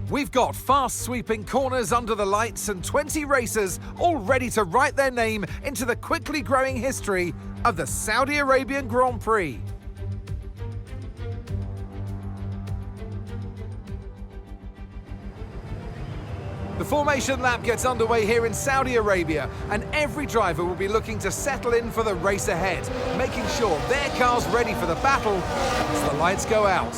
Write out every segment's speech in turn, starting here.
We've got fast sweeping corners under the lights and 20 racers all ready to write their name into the quickly growing history of the Saudi Arabian Grand Prix. The formation lap gets underway here in Saudi Arabia, and every driver will be looking to settle in for the race ahead, making sure their car's ready for the battle as the lights go out.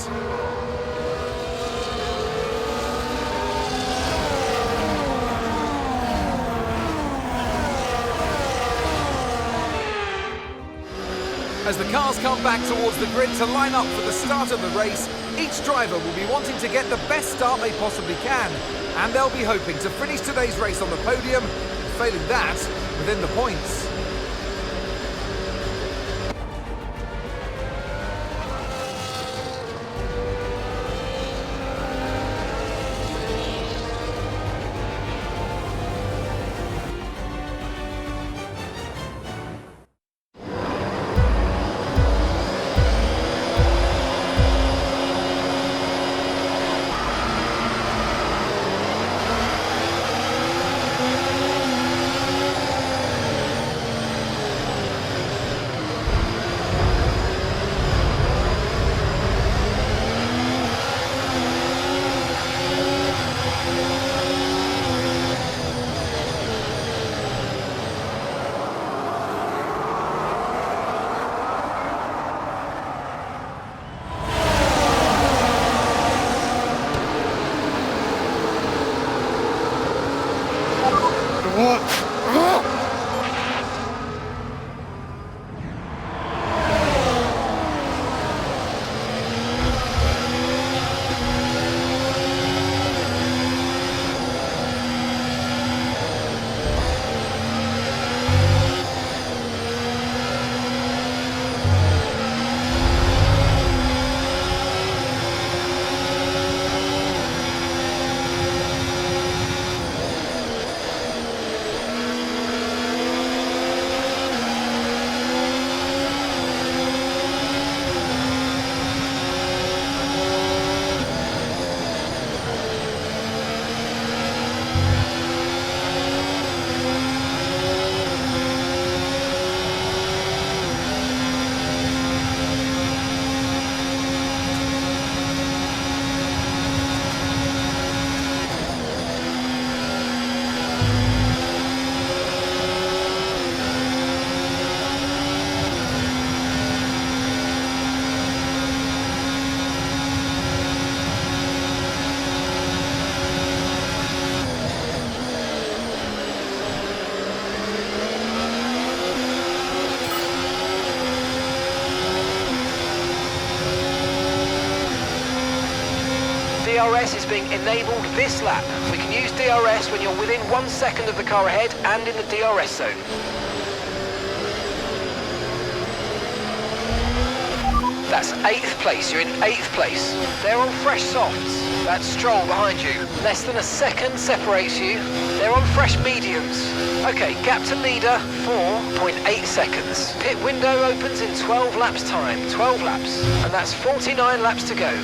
As the cars come back towards the grid to line up for the start of the race, each driver will be wanting to get the best start they possibly can, and they'll be hoping to finish today's race on the podium, and failing that, within the points. DRS is being enabled this lap. We can use DRS when you're within 1 second of the car ahead and in the DRS zone. That's 8th place, you're in 8th place. They're on fresh softs. That's Stroll behind you. Less than a second separates you. They're on fresh mediums. Okay, gap to leader, 4.8 seconds. Pit window opens in 12 laps time, 12 laps. And that's 49 laps to go.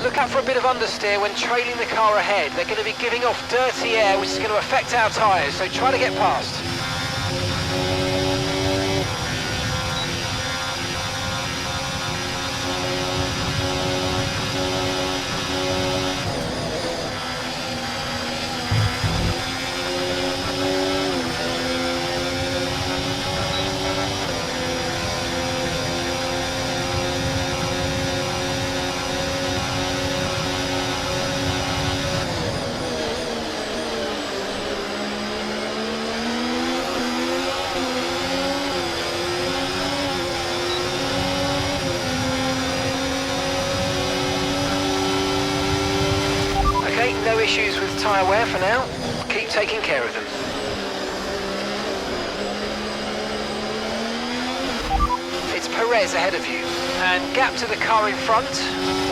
Look out for a bit of understeer when trailing the car ahead. They're going to be giving off dirty air, which is going to affect our tyres, so try to get past. No issues with tyre wear for now. Keep taking care of them. It's res ahead of you. And gap to the car in front,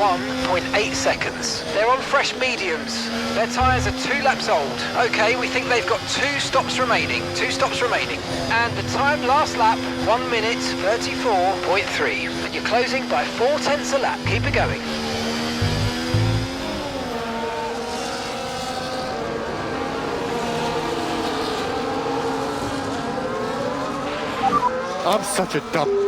1.8 seconds. They're on fresh mediums. Their tyres are 2 laps old. Okay, we think they've got 2 stops remaining. 2 stops remaining. And the time last lap, 1 minute 34.3. And you're closing by 0.4 a lap. Keep it going. I'm such a dumb...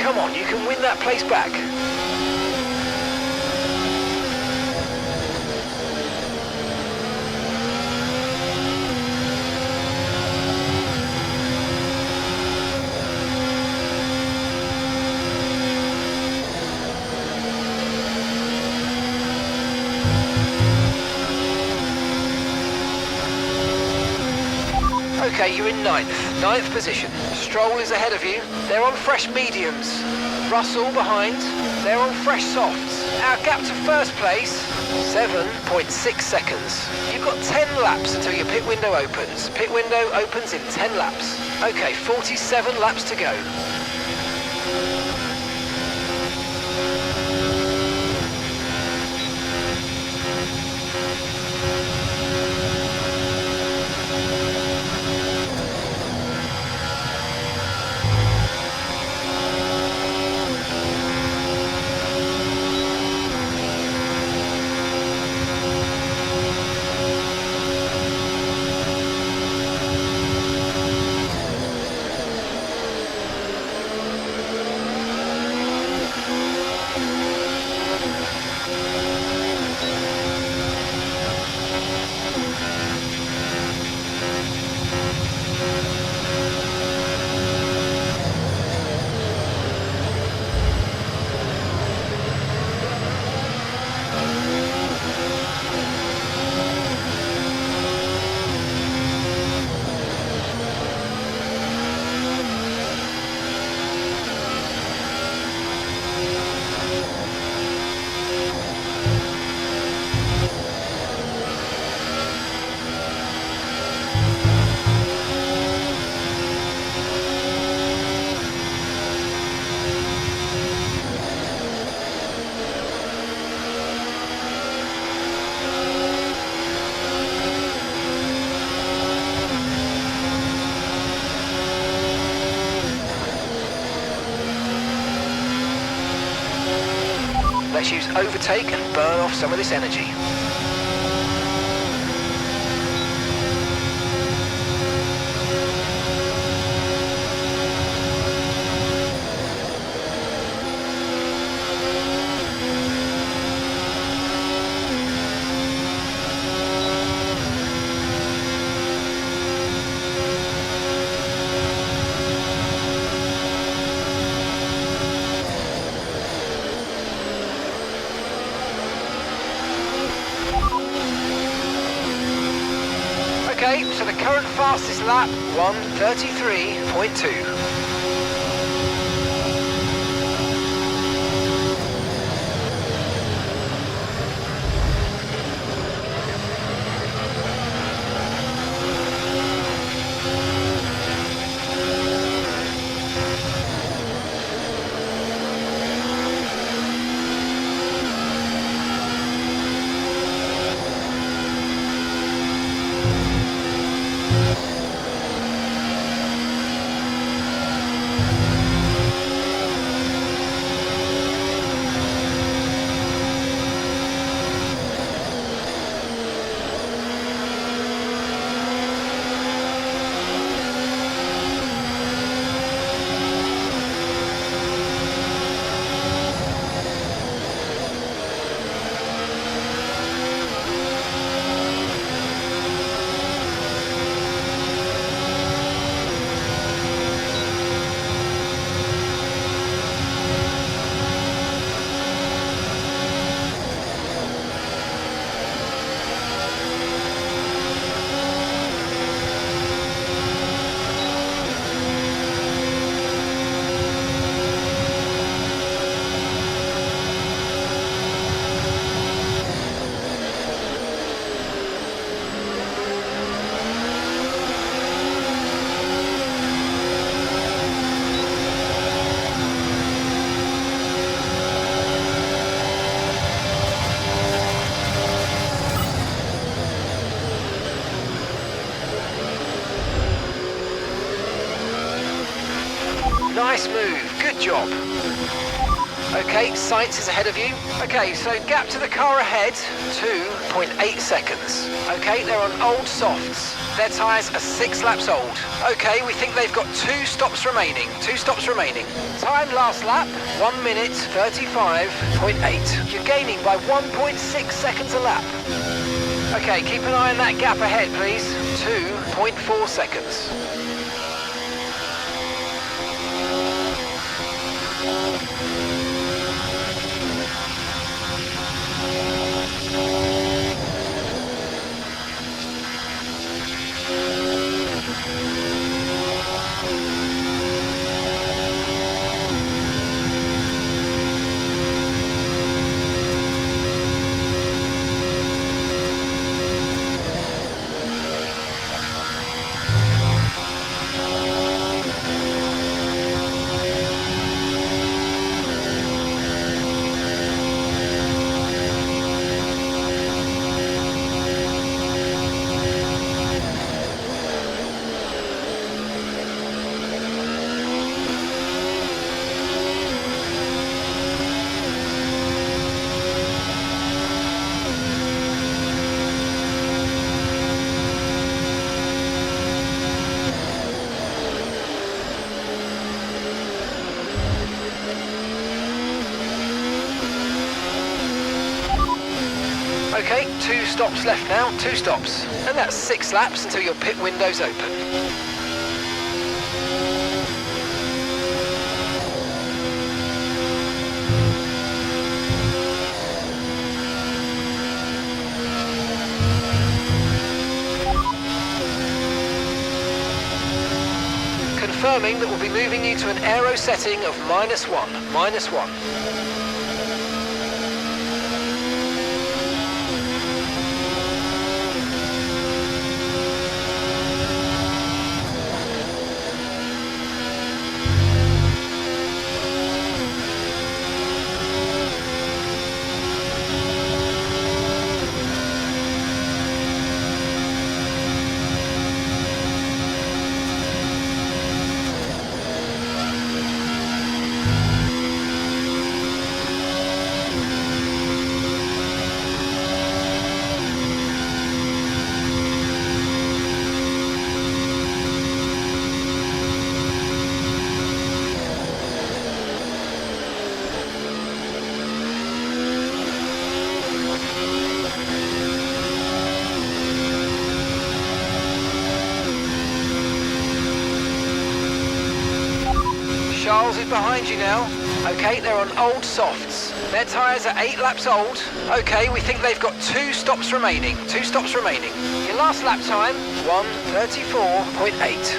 Come on, you can win that place back. Okay, you're in ninth position. Stroll is ahead of you. They're on fresh mediums. Russell behind. They're on fresh softs. Our gap to first place, 7.6 seconds. You've got 10 laps until your pit window opens. Pit window opens in 10 laps. Okay, 47 laps to go. Let's use overtake and burn off some of this energy. Okay, so the current fastest lap, 1:33.2. Nice move, good job. Okay, Sainz is ahead of you. Okay, so gap to the car ahead, 2.8 seconds. Okay, they're on old softs. Their tyres are 6 laps old. Okay, we think they've got 2 stops remaining. 2 stops remaining. Time last lap, 1 minute 35.8. You're gaining by 1.6 seconds a lap. Okay, keep an eye on that gap ahead, please. 2.4 seconds. Okay, 2 stops left now, 2 stops. And that's 6 laps until your pit window's open. Confirming that we'll be moving you to an aero setting of -1, -1. Charles is behind you now. Okay, they're on old softs. Their tyres are 8 laps old. Okay, we think they've got 2 stops remaining. 2 stops remaining. Your last lap time, 1:34.8.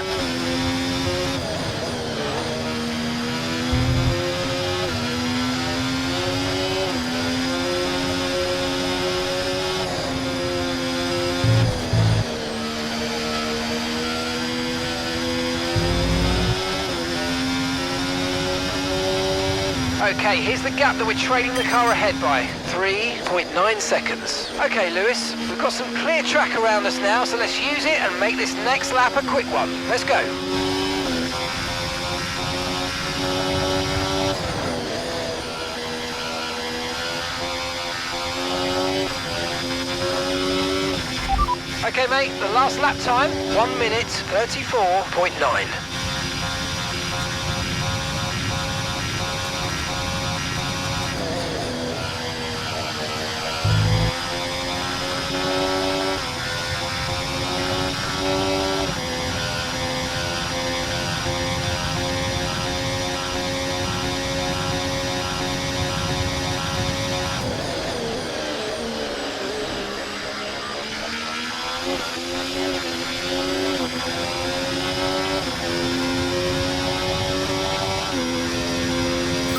Okay, here's the gap that we're trailing the car ahead by. 3.9 seconds. Okay, Lewis, we've got some clear track around us now, so let's use it and make this next lap a quick one. Let's go. Okay, mate, the last lap time, 1 minute 34.9.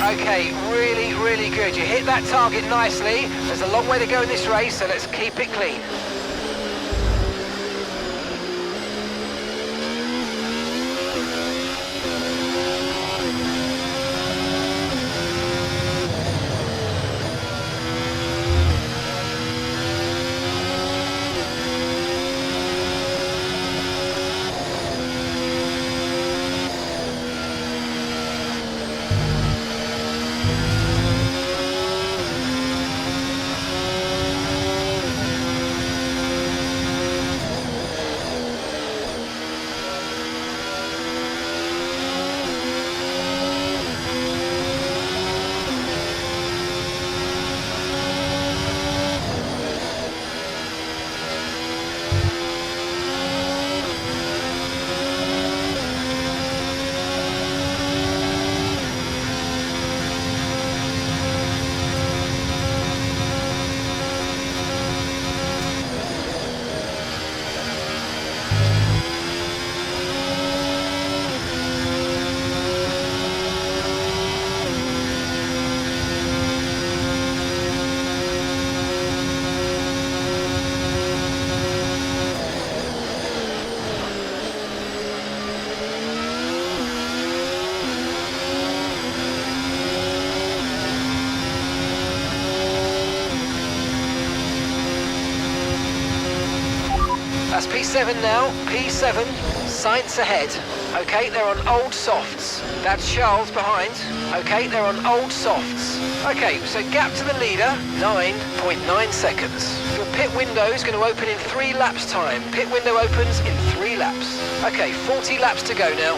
Okay, really good. You hit that target nicely. There's a long way to go in this race, so let's keep it clean. Past P7 now, P7, Sainz ahead. Okay, they're on old softs. That's Charles behind. Okay, they're on old softs. Okay, so gap to the leader, 9.9 seconds. Your pit window is going to open in 3 laps time. Pit window opens in 3 laps. Okay, 40 laps to go now.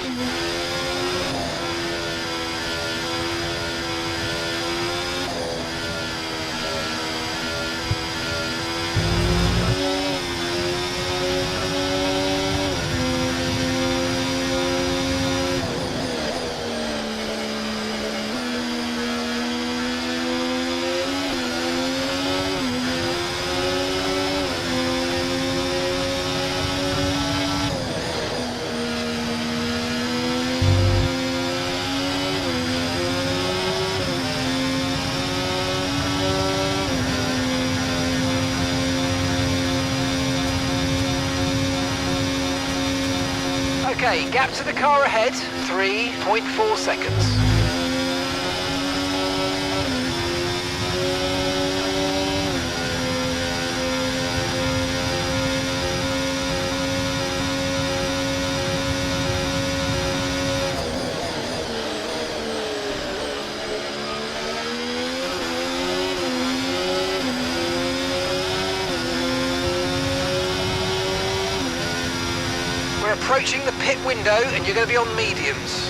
Okay, gap to the car ahead, 3.4 seconds. We're approaching the pit window and you're going to be on mediums.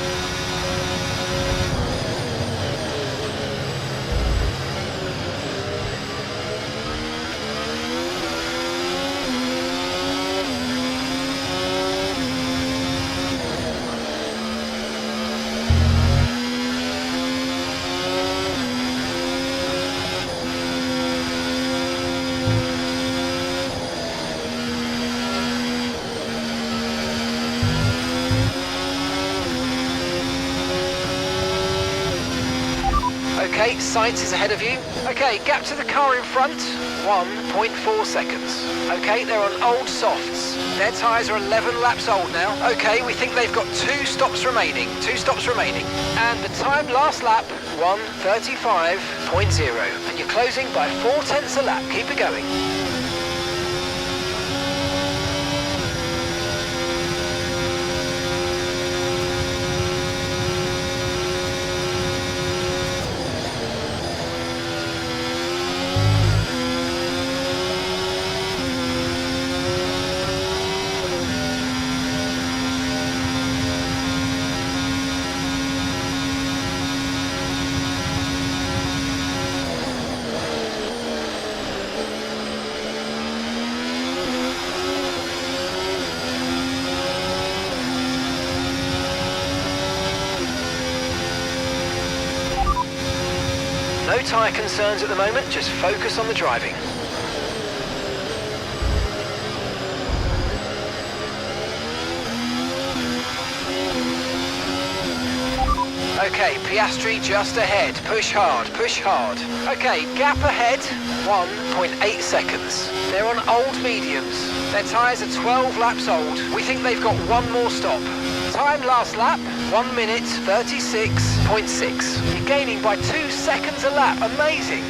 Okay, Sainz is ahead of you. Okay, gap to the car in front, 1.4 seconds. Okay, they're on old softs. Their tyres are 11 laps old now. Okay, we think they've got 2 stops remaining. 2 stops remaining. And the time last lap, 1:35.0. And you're closing by 0.4 a lap. Keep it going. No tyre concerns at the moment, just focus on the driving. Okay, Piastri just ahead. Push hard, push hard. Okay, gap ahead, 1.8 seconds. They're on old mediums. Their tyres are 12 laps old. We think they've got 1 more stop. Time last lap, 1:36.6. You're gaining by 2 seconds a lap. Amazing.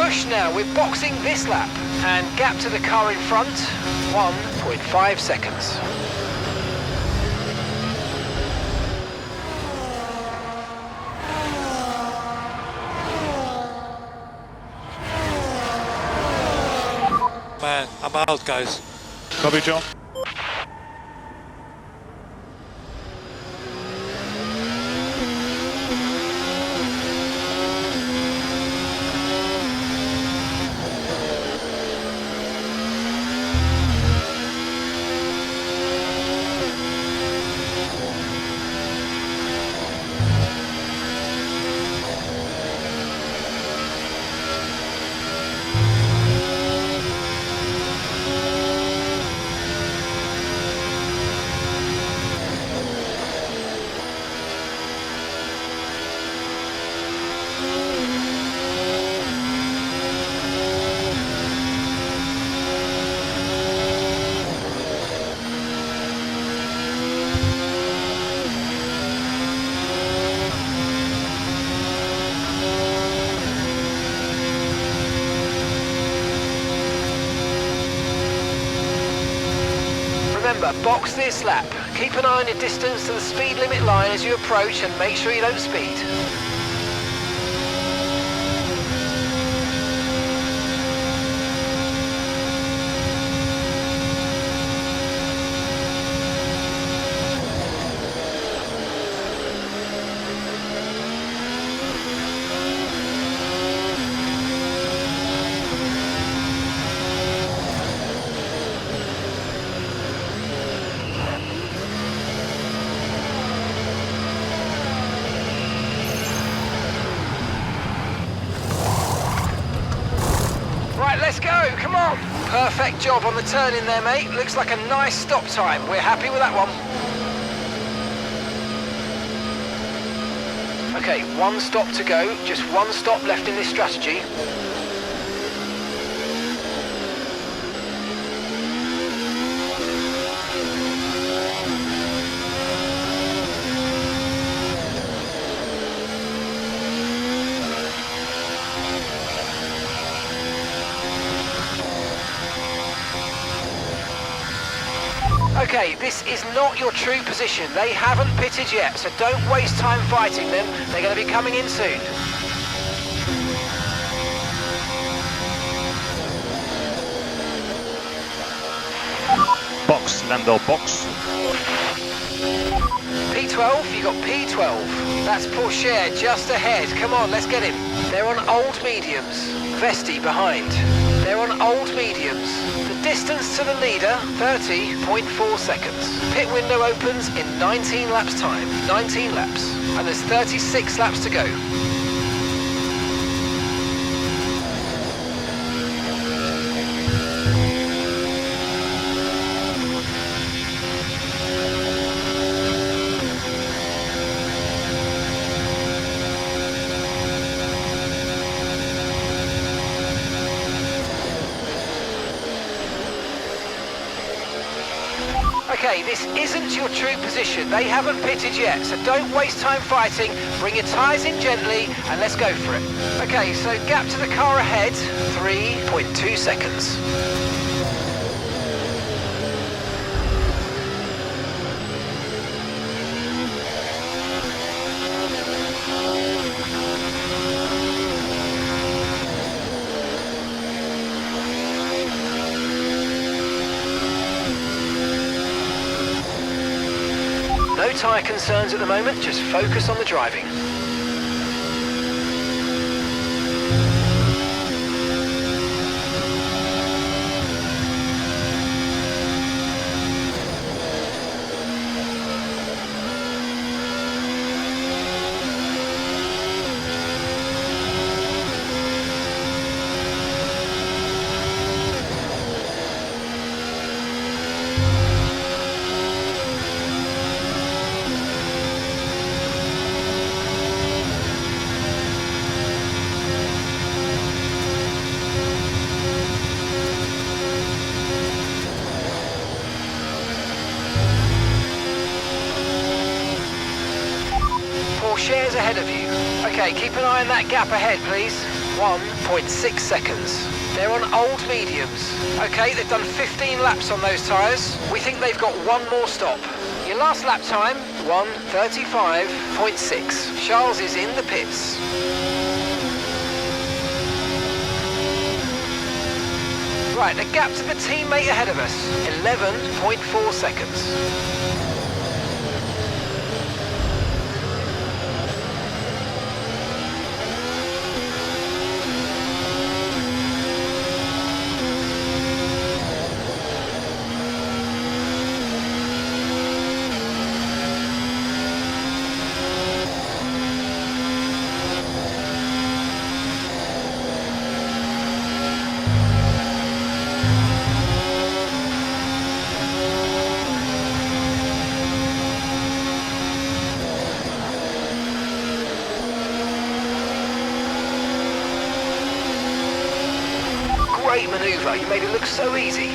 Push now, we're boxing this lap. And gap to the car in front, 1.5 seconds. Man, I'm out, guys. Copy, John. Remember, box this lap. Keep an eye on your distance to the speed limit line as you approach and make sure you don't speed. Right, let's go, come on. Perfect job on the turn in there, mate. Looks like a nice stop time. We're happy with that one. Okay, one stop to go. Just one stop left in this strategy. Okay, this is not your true position. They haven't pitted yet, so don't waste time fighting them. They're going to be coming in soon. Box, Lando, box. P12, you got P12. That's Porsche just ahead. Come on, let's get him. They're on old mediums. Vesti behind. They're on old mediums. The distance to the leader, 30.4 seconds. Pit window opens in 19 laps time. 19 laps. And there's 36 laps to go. Okay, this isn't your true position. They haven't pitted yet, so don't waste time fighting. Bring your tyres in gently and let's go for it. Okay, so gap to the car ahead, 3.2 seconds. No tyre concerns at the moment, just focus on the driving. Shares ahead of you. Okay, keep an eye on that gap ahead, please. 1.6 seconds. They're on old mediums. Okay, they've done 15 laps on those tyres. We think they've got one more stop. Your last lap time, 1:35.6. Charles is in the pits. Right, the gap to the teammate ahead of us, 11.4 seconds. Great manoeuvre, you made it look so easy.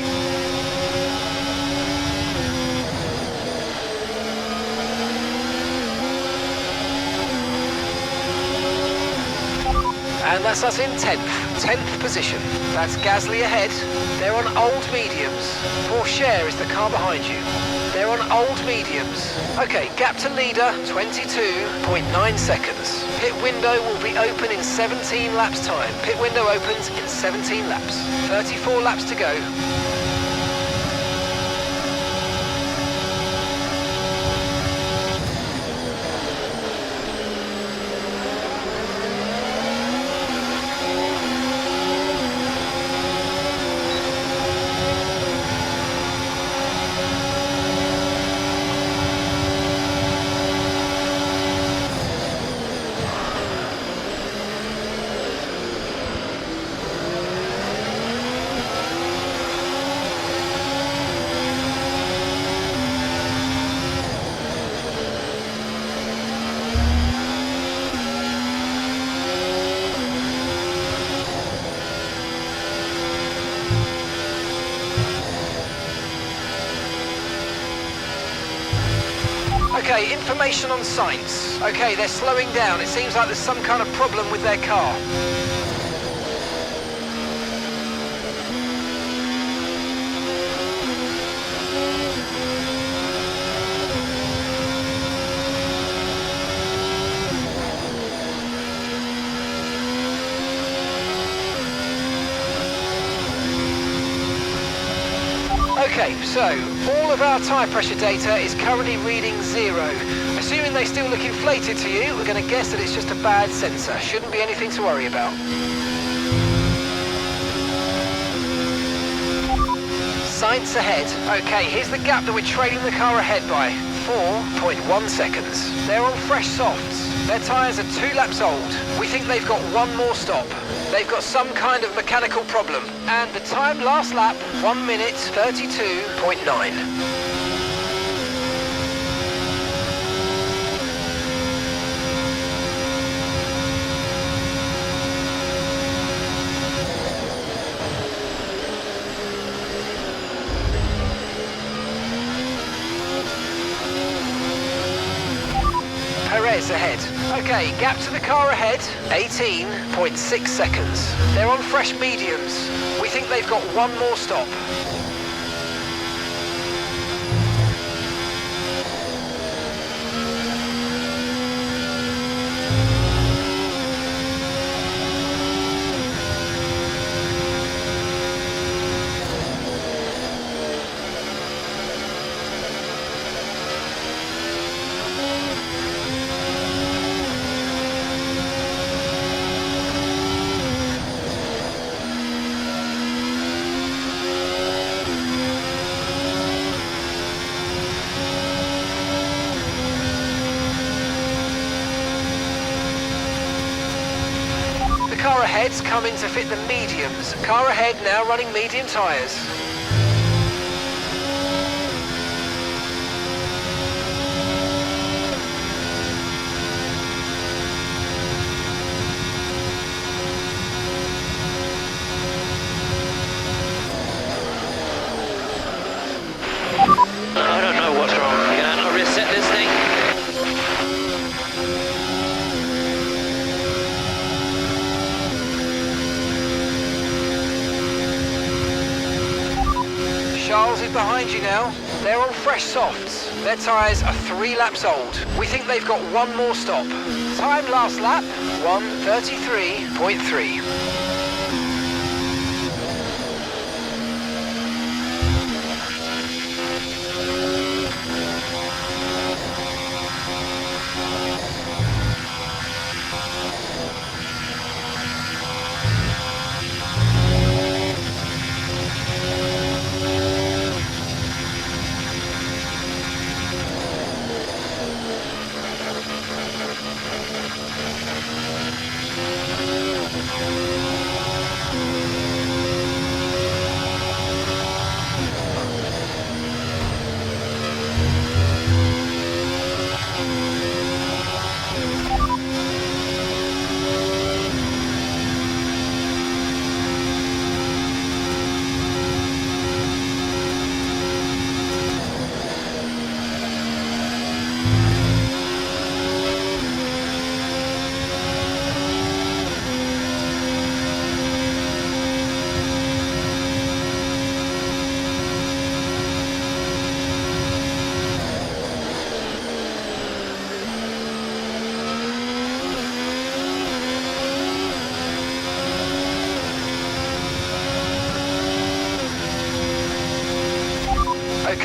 And that's us in 10th position. That's Gasly ahead. They're on old mediums. Pourchaire is the car behind you. They're on old mediums. Okay, gap to leader, 22.9 seconds. Pit window will be open in 17 laps time. Pit window opens in 17 laps. 34 laps to go. Okay, information on Sainz. Okay, they're slowing down. It seems like there's some kind of problem with their car. Okay, so all of our tyre pressure data is currently reading 0. Assuming they still look inflated to you, we're going to guess that it's just a bad sensor. Shouldn't be anything to worry about. Sainz ahead. Okay, here's the gap that we're trailing the car ahead by. 4.1 seconds. They're on fresh softs. Their tyres are 2 laps old. We think they've got one more stop. They've got some kind of mechanical problem. And the time last lap, 1 minute 32.9. Perez ahead. Okay, gap to the car ahead, 18.6 seconds. They're on fresh mediums. We think they've got one more stop. Car ahead's coming to fit the mediums. Car ahead now running medium tyres. I don't know what's wrong. Can I reset this thing? Charles is behind you now. They're on fresh softs. Their tyres are 3 laps old. We think they've got one more stop. Time last lap, 1:33.3.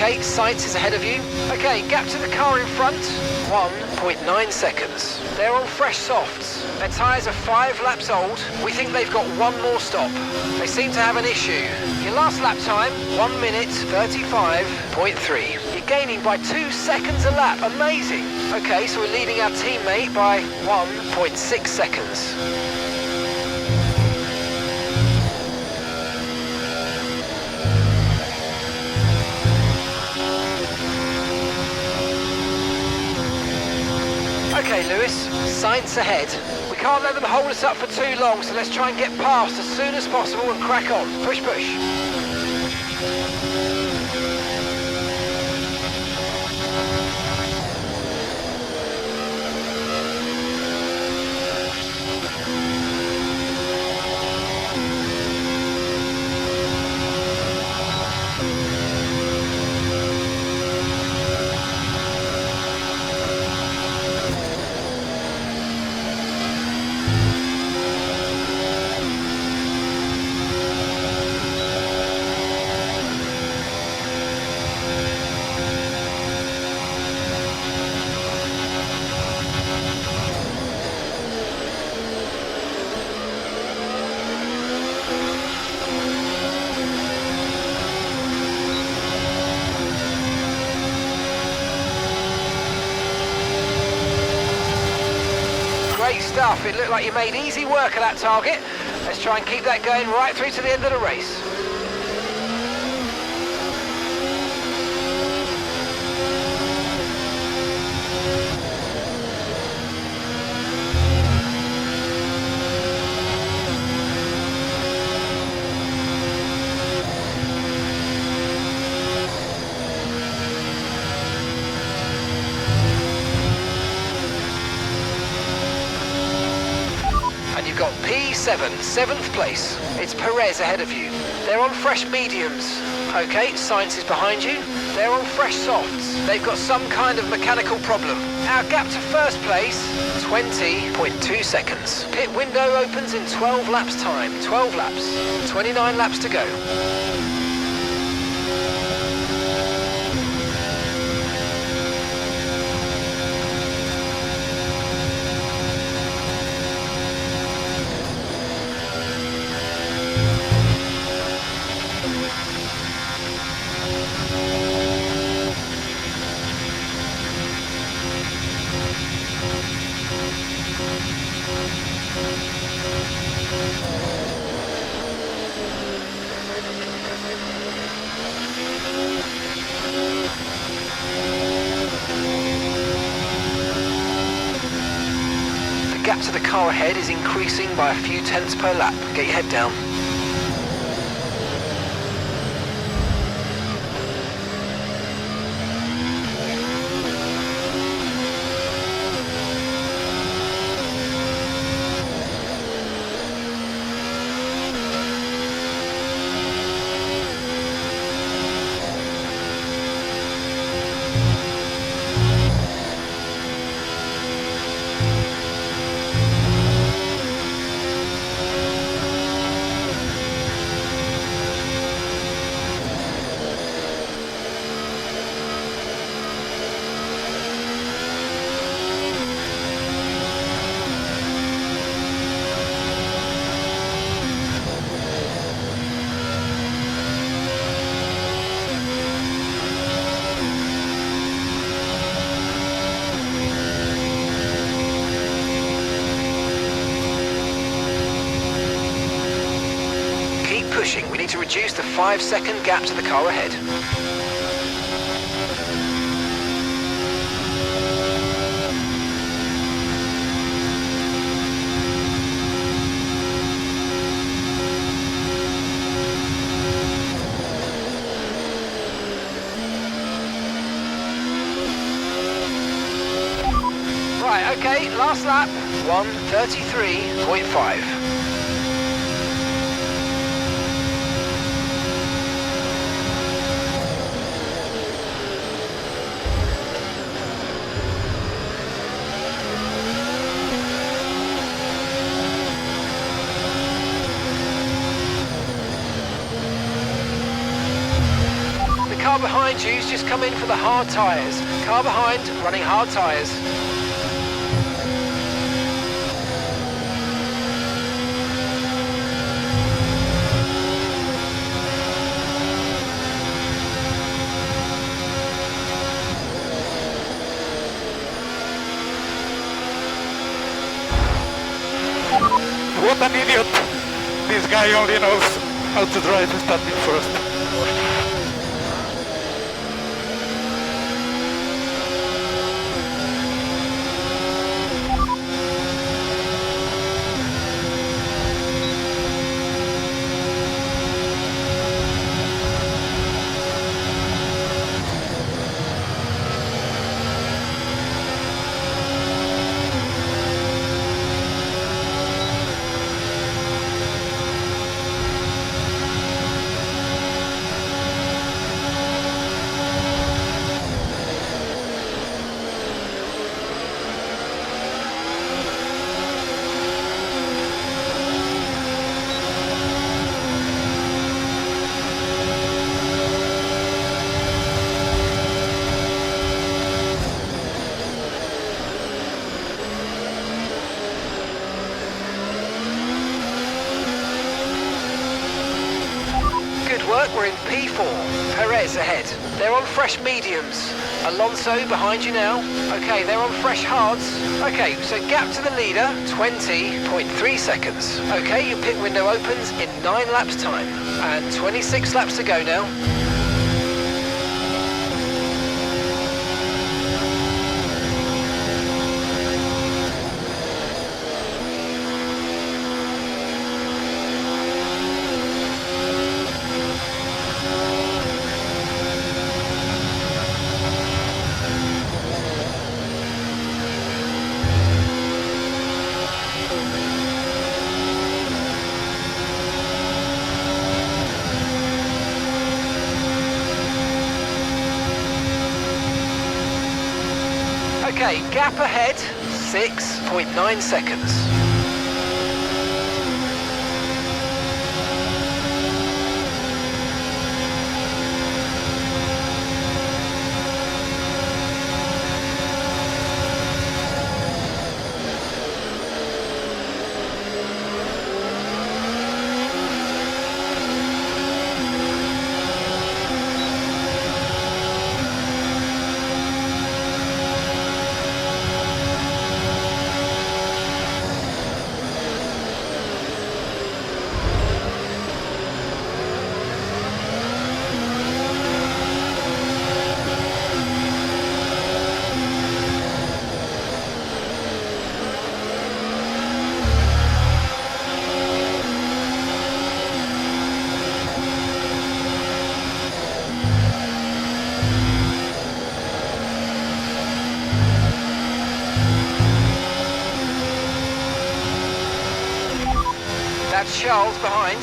Okay, Sainz is ahead of you. Okay, gap to the car in front, 1.9 seconds. They're on fresh softs. Their tyres are 5 laps old. We think they've got one more stop. They seem to have an issue. Your last lap time, 1 minute 35.3. You're gaining by 2 seconds a lap. Amazing. Okay, so we're leading our teammate by 1.6 seconds. Okay, Lewis, Sainz ahead. We can't let them hold us up for too long, so let's try and get past as soon as possible and crack on. Push, push. Great stuff. It looked like you made easy work of that target. Let's try and keep that going right through to the end of the race. You've got P7, 7th place. It's Perez ahead of you. They're on fresh mediums. Okay, Sainz is behind you. They're on fresh softs. They've got some kind of mechanical problem. Our gap to first place, 20.2 seconds. Pit window opens in 12 laps time. 12 laps. 29 laps to go. The gap to the car ahead is increasing by a few tenths per lap. Get your head down. Pushing. We need to reduce the 5-second gap to the car ahead. Right, okay, last lap, 1:33.5. Behind behind you's just come in for the hard tyres. Car behind, running hard tyres. What an idiot! This guy only knows how to drive starting first. Work, we're in P4. Perez ahead. They're on fresh mediums. Alonso behind you now. Okay, they're on fresh hards. Okay, so gap to the leader, 20.3 seconds. Okay, your pit window opens in 9 laps time. And 26 laps to go now. Okay, gap ahead, 6.9 seconds. That's Charles behind.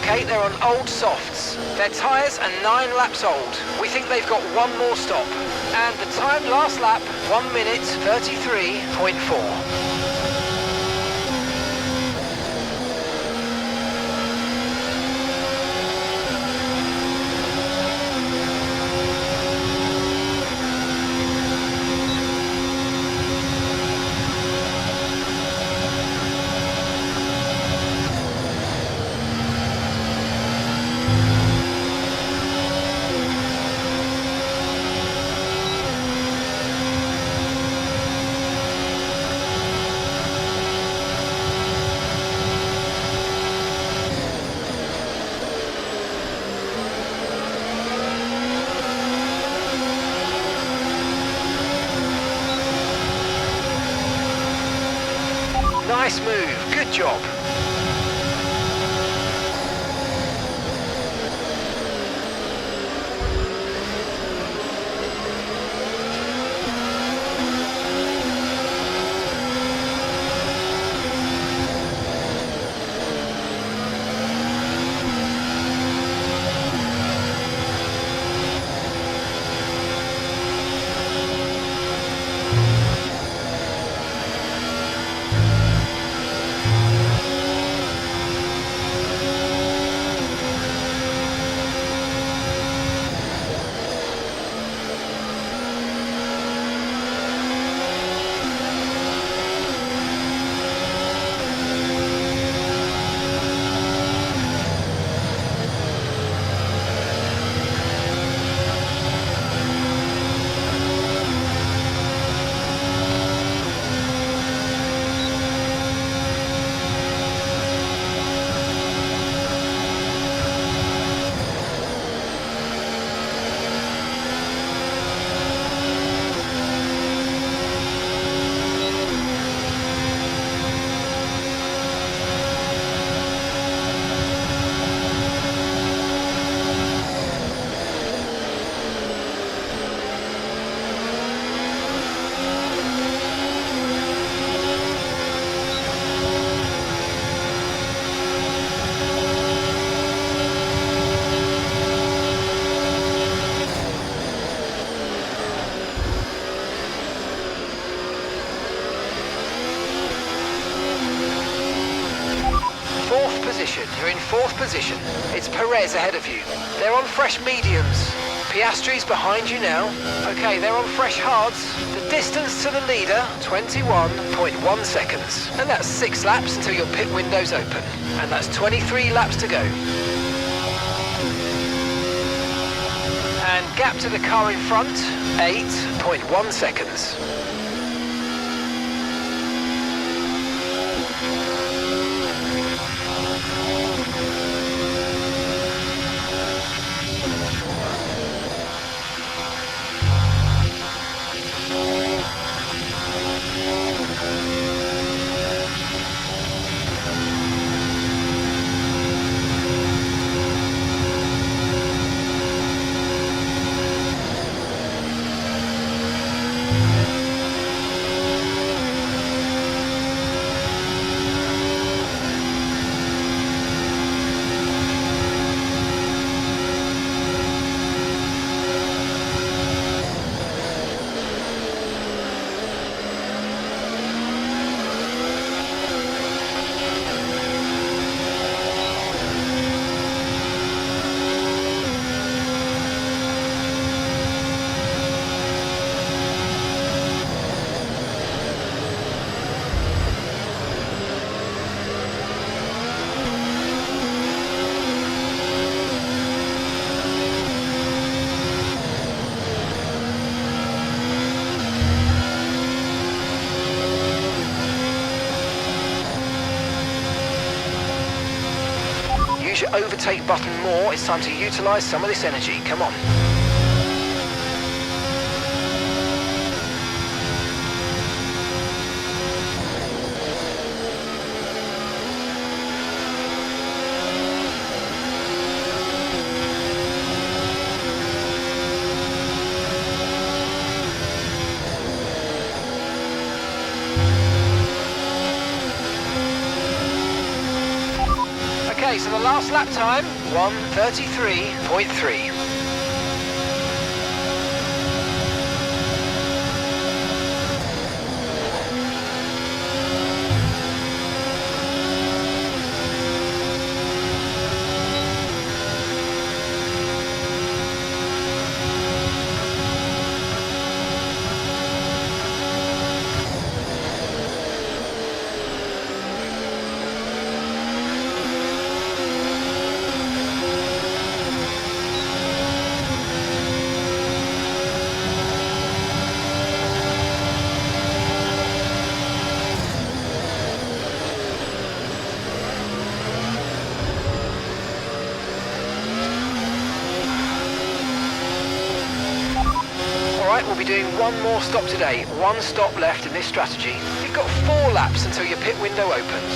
Okay, they're on old softs. Their tyres are 9 laps old. We think they've got one more stop. And the time last lap, 1 minute 33.4. Nice move, good job. position. You're in 4th position. It's Perez ahead of you. They're on fresh mediums. Piastri's behind you now. Okay, they're on fresh hards. The distance to the leader, 21.1 seconds. And that's 6 laps until your pit window's open. And that's 23 laps to go. And gap to the car in front, 8.1 seconds. Use your overtake button more. It's time to utilise some of this energy. Come on. Okay, so the last lap time, 1:33.3. We'll be doing one more stop today. One stop left in this strategy. You've got 4 laps until your pit window opens.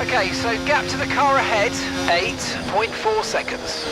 Okay, so gap to the car ahead, 8.4 seconds.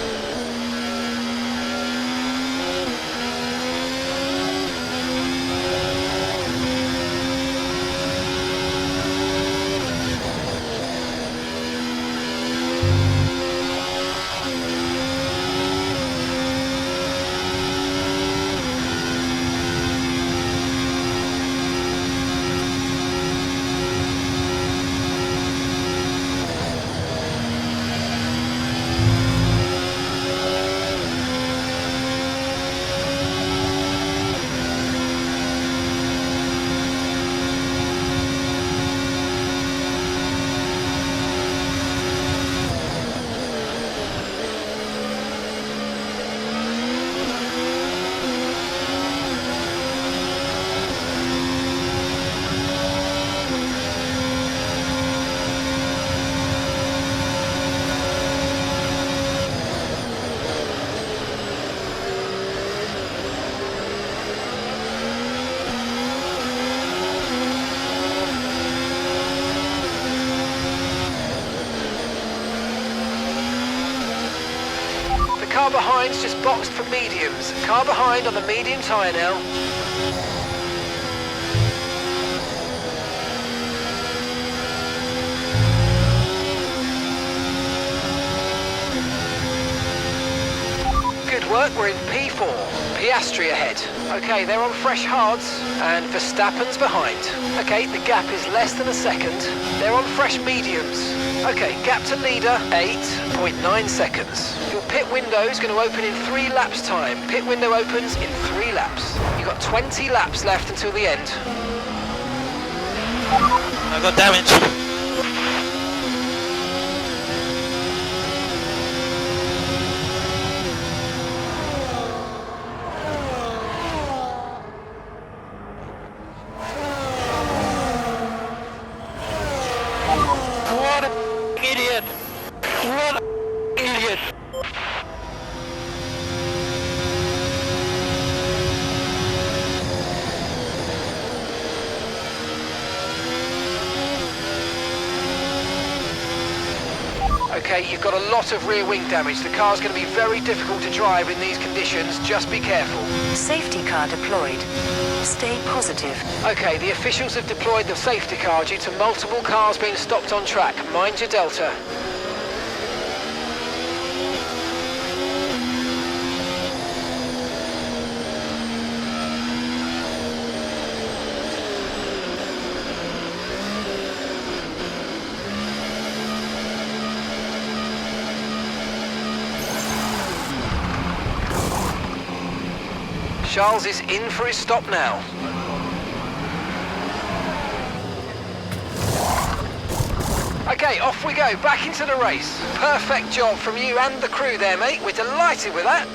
Car behind's just boxed for mediums. Car behind on the medium tyre now. work, we're in P4. Piastri ahead. Okay, they're on fresh hards, and Verstappen's behind. Okay, the gap is less than a second. They're on fresh mediums. Okay, gap to leader, 8.9 seconds. Your pit window is going to open in 3 laps time. Pit window opens in 3 laps. You've got 20 laps left until the end. I got damage. What a idiot! What a idiot! Okay, you've got a lot of rear wing damage. The car's going to be very difficult to drive in these conditions. Just be careful. Safety car deployed. Stay positive. Okay, the officials have deployed the safety car due to multiple cars being stopped on track. Mind your delta. Charles is in for his stop now. Okay, off we go, back into the race. Perfect job from you and the crew there, mate. We're delighted with that.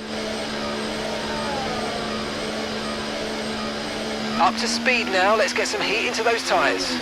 Up to speed now, let's get some heat into those tyres.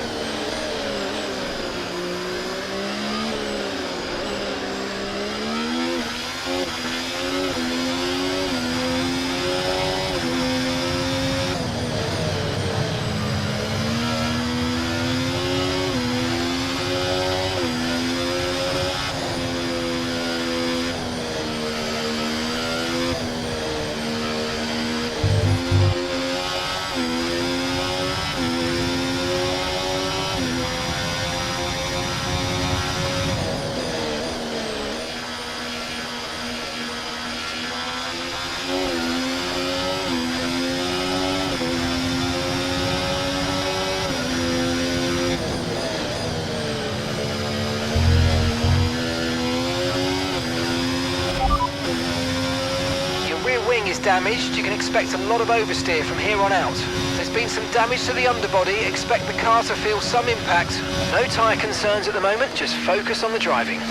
Is damaged, you can expect a lot of oversteer from here on out. There's been some damage to the underbody, expect the car to feel some impact. No tyre concerns at the moment, just focus on the driving.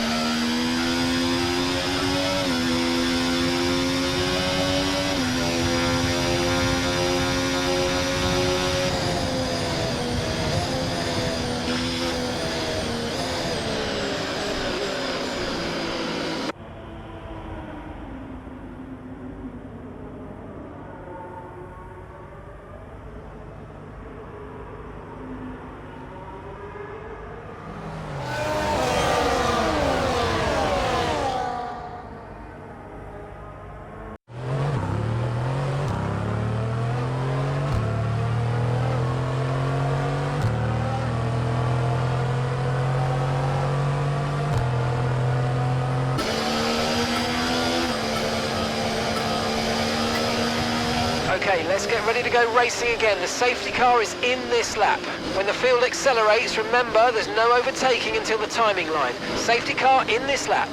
Okay, let's get ready to go racing again. The safety car is in this lap. When the field accelerates, remember there's no overtaking until the timing line. Safety car in this lap.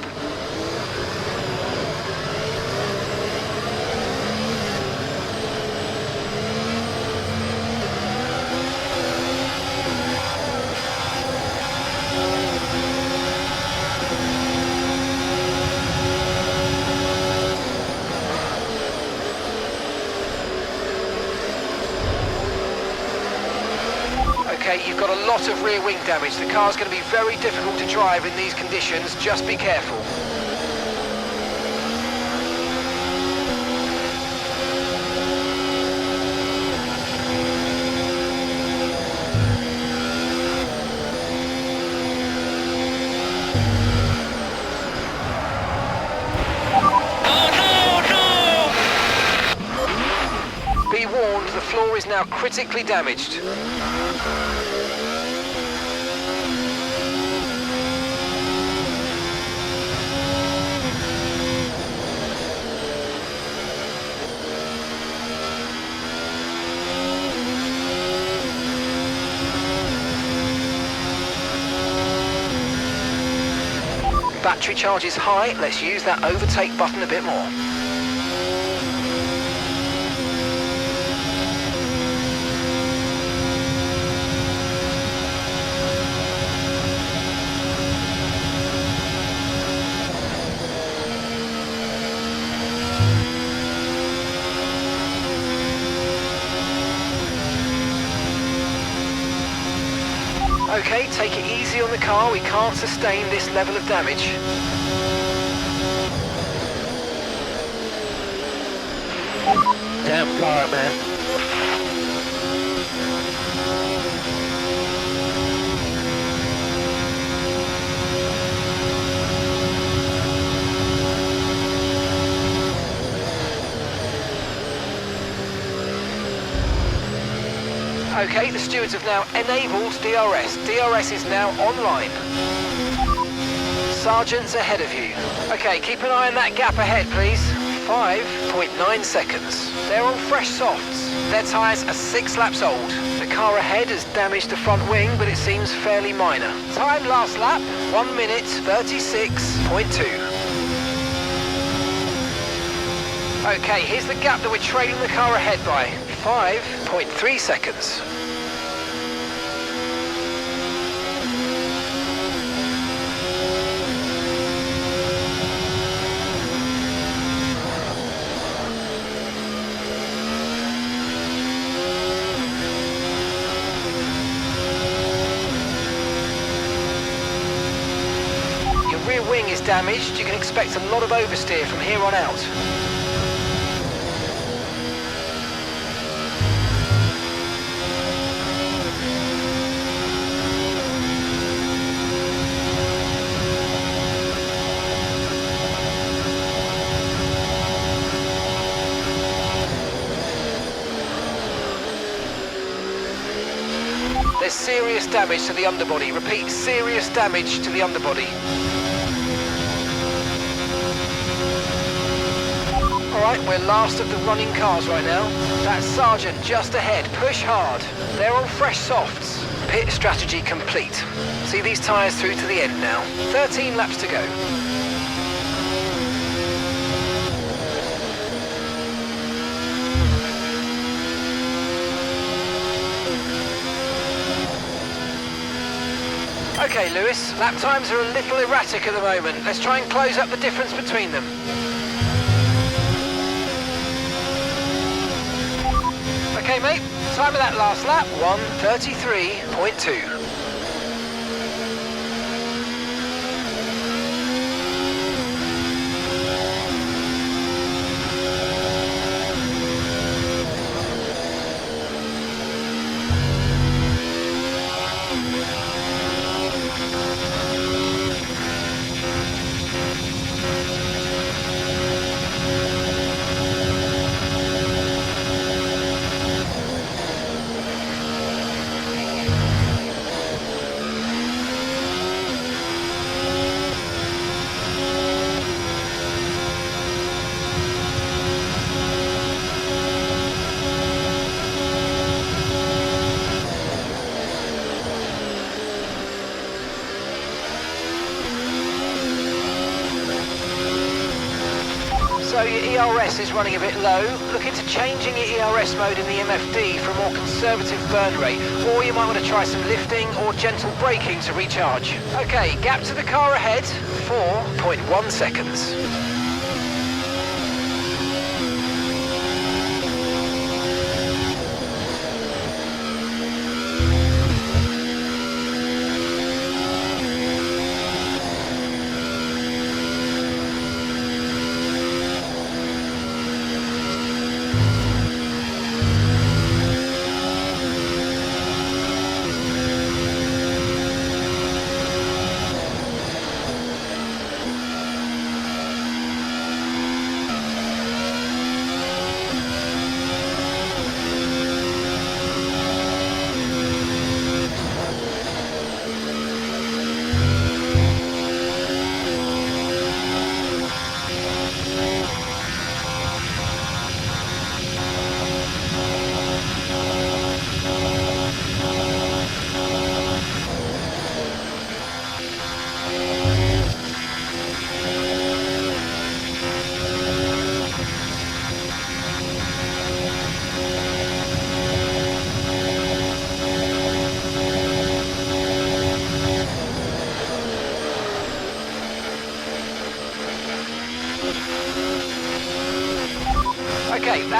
Okay, you've got a lot of rear wing damage. The car's going to be very difficult to drive in these conditions. Just be careful. Be warned, the floor is now critically damaged. Battery charge is high, let's use that overtake button a bit more. Okay, take it easy on the car, we can't sustain this level of damage. Damn car, man. Okay, the stewards have now enabled DRS. DRS is now online. Sergeant's ahead of you. Okay, keep an eye on that gap ahead, please. 5.9 seconds. They're on fresh softs. Their tyres are 6 laps old. The car ahead has damaged the front wing, but it seems fairly minor. Time last lap, 1 minute 36.2. Okay, here's the gap that we're trailing the car ahead by. 5.3 seconds. Your rear wing is damaged. You can expect a lot of oversteer from here on out. There's serious damage to the underbody. Repeat, serious damage to the underbody. Alright, we're last of the running cars right now. That's Sergeant just ahead. Push hard. They're on fresh softs. Pit strategy complete. See these tyres through to the end now. 13 laps to go. Okay, Lewis, lap times are a little erratic at the moment. Let's try and close up the difference between them. Okay, mate, time of that last lap, 1:33.2. So your ERS is running a bit low. Look into changing your ERS mode in the MFD for a more conservative burn rate, or you might want to try some lifting or gentle braking to recharge. Okay, gap to the car ahead, 4.1 seconds.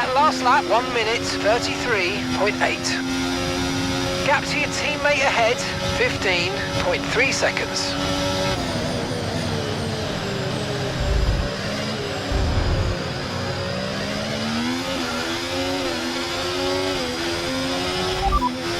That last lap, 1 minute 33.8. Gap to your teammate ahead, 15.3 seconds.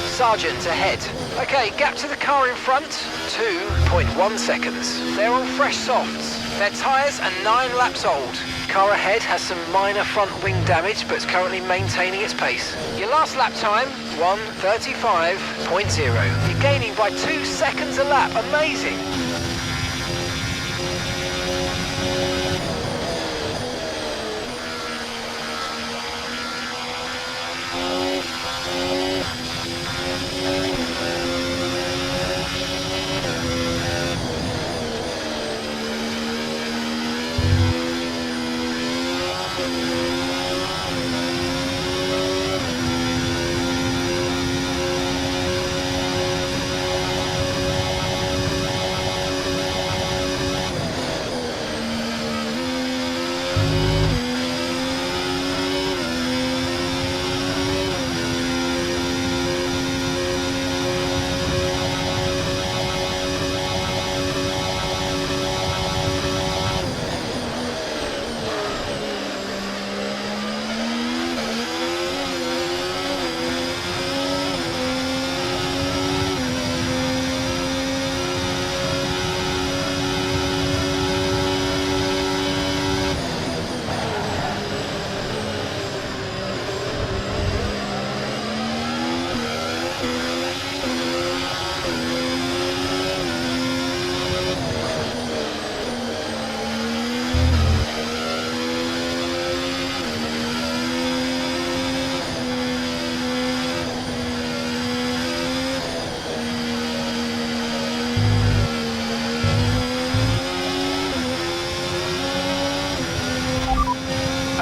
Sargent ahead. Okay, gap to the car in front, 2.1 seconds. They're on fresh softs. Their tyres are 9 laps old. Car ahead has some minor front wing damage, but is currently maintaining its pace. Your last lap time, 1:35.0. You're gaining by 2 seconds a lap. Amazing.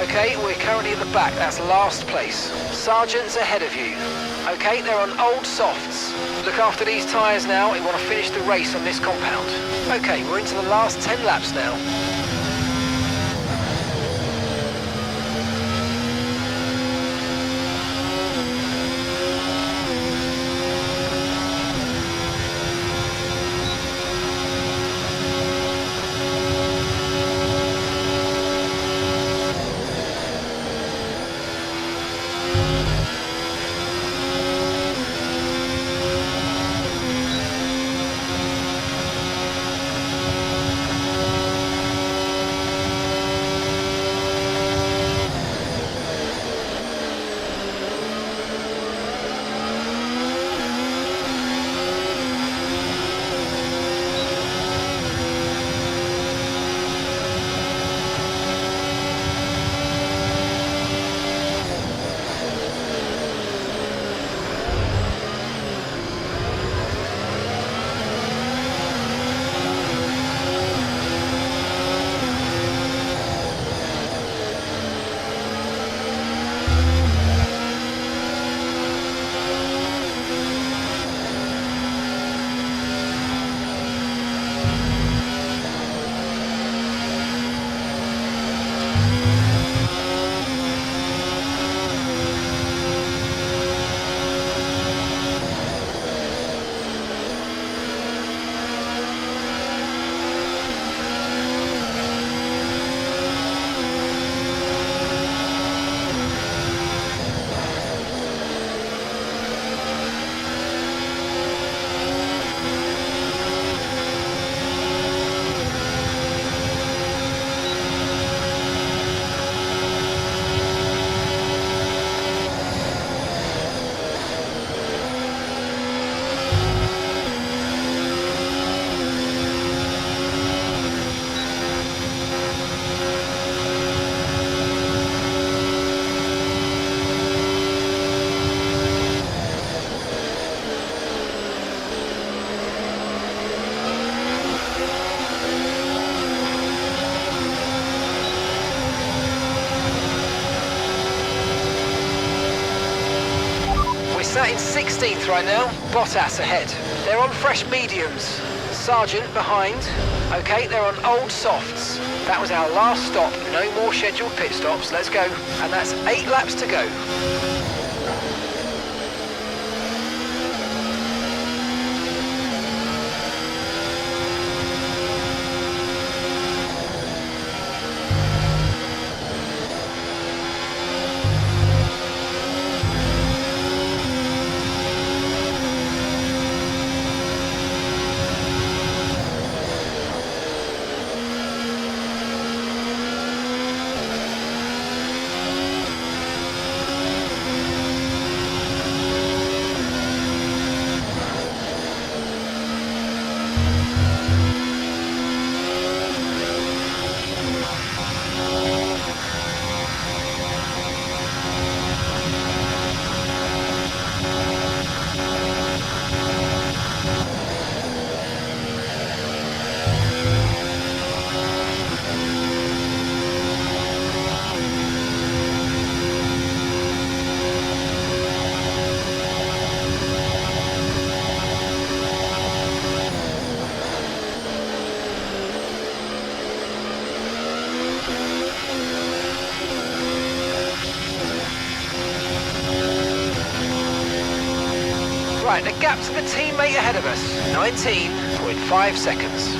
Okay, we're currently at the back. That's last place. Sargent's ahead of you. Okay, they're on old softs. Look after these tyres now. We want to finish the race on this compound. Okay, we're into the last 10 laps now. Sat in 16th right now, Bottas ahead. They're on fresh mediums. Sargent behind. Okay, they're on old softs. That was our last stop. No more scheduled pit stops. Let's go. And that's 8 laps to go. Right, the gap to the teammate ahead of us, 19.5 seconds.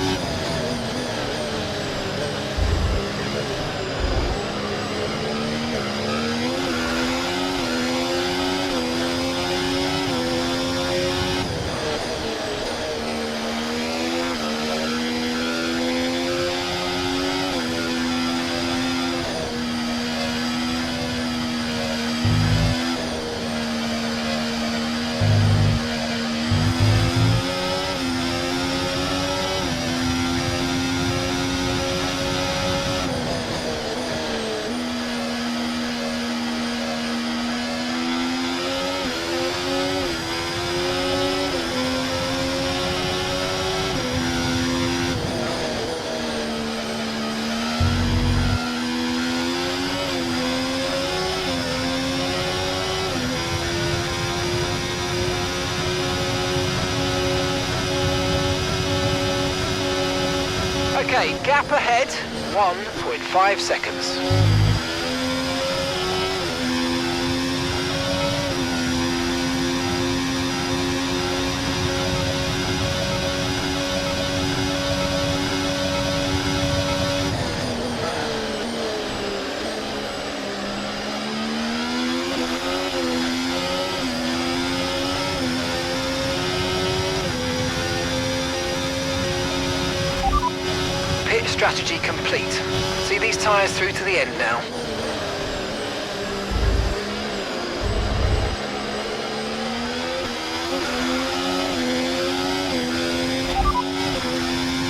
Okay, gap ahead, 1.5 seconds. Strategy complete. See these tyres through to the end now.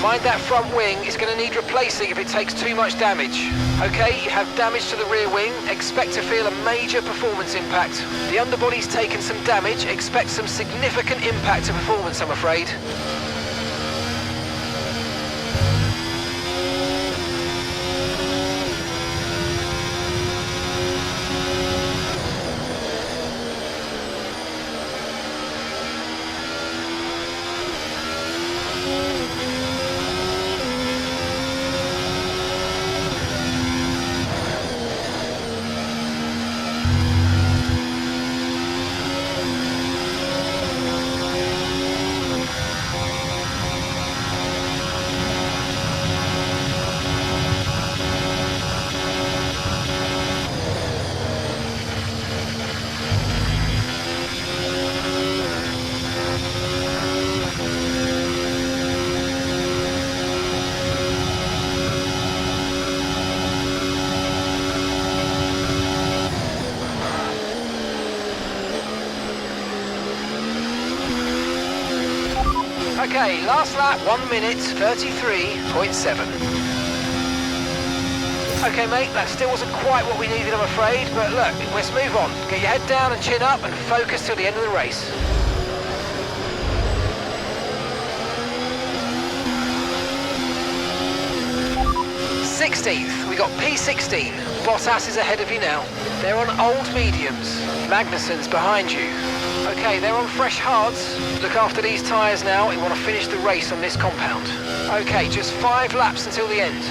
Mind that front wing, it's going to need replacing if it takes too much damage. Okay, you have damage to the rear wing, expect to feel a major performance impact. The underbody's taken some damage, expect some significant impact to performance, I'm afraid. Okay, last lap, 1 minute, 33.7. Okay, mate, that still wasn't quite what we needed, I'm afraid, but look, let's move on. Get your head down and chin up and focus till the end of the race. 16th, we got P16. Bottas is ahead of you now. They're on old mediums. Magnussen's behind you. Okay, they're on fresh hards. Look after these tyres now. We want to finish the race on this compound. Okay, just 5 laps until the end.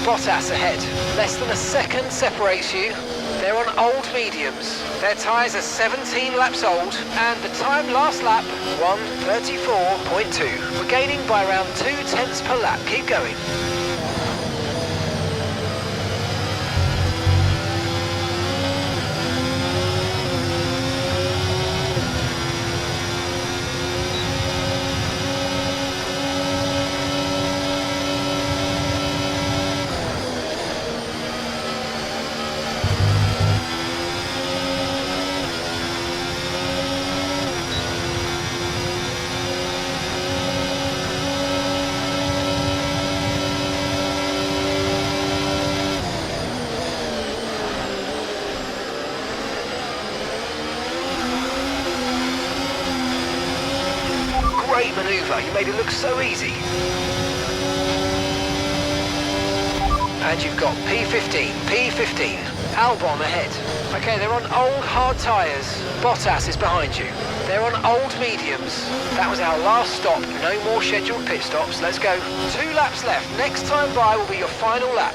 Bottas ahead. Less than a second separates you. They're on old mediums. Their tyres are 17 laps old, and the time last lap, 1:34.2. We're gaining by around 0.2 per lap. Keep going. Great manoeuvre, you made it look so easy. And you've got P15, Albon ahead. Okay, they're on old hard tyres. Bottas is behind you. They're on old mediums. That was our last stop, no more scheduled pit stops. Let's go. 2 laps left. Next time by will be your final lap.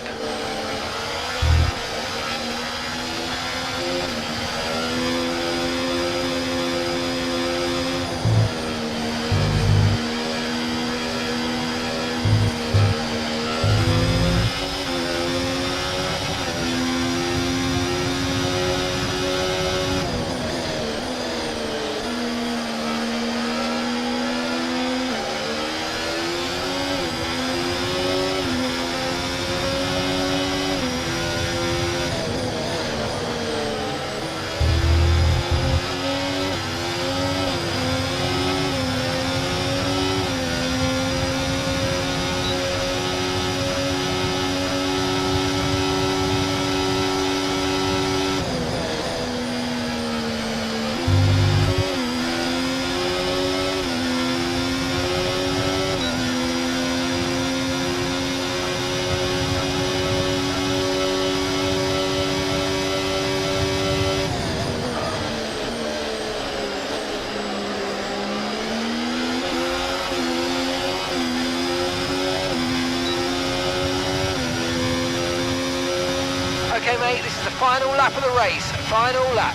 Okay, mate, this is the final lap of the race. Final lap.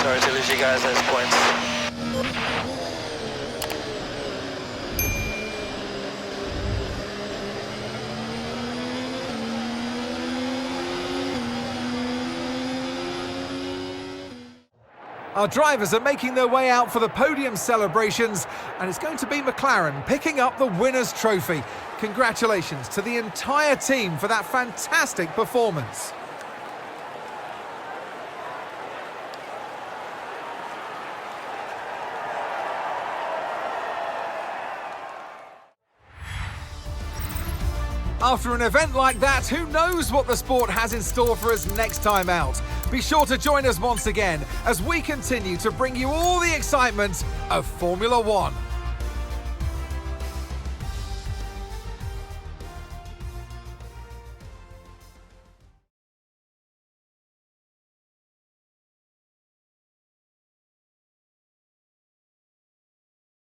Sorry to lose you guys those points. Our drivers are making their way out for the podium celebrations, and it's going to be McLaren picking up the winner's trophy. Congratulations to the entire team for that fantastic performance. After an event like that, who knows what the sport has in store for us next time out? Be sure to join us once again as we continue to bring you all the excitement of Formula One.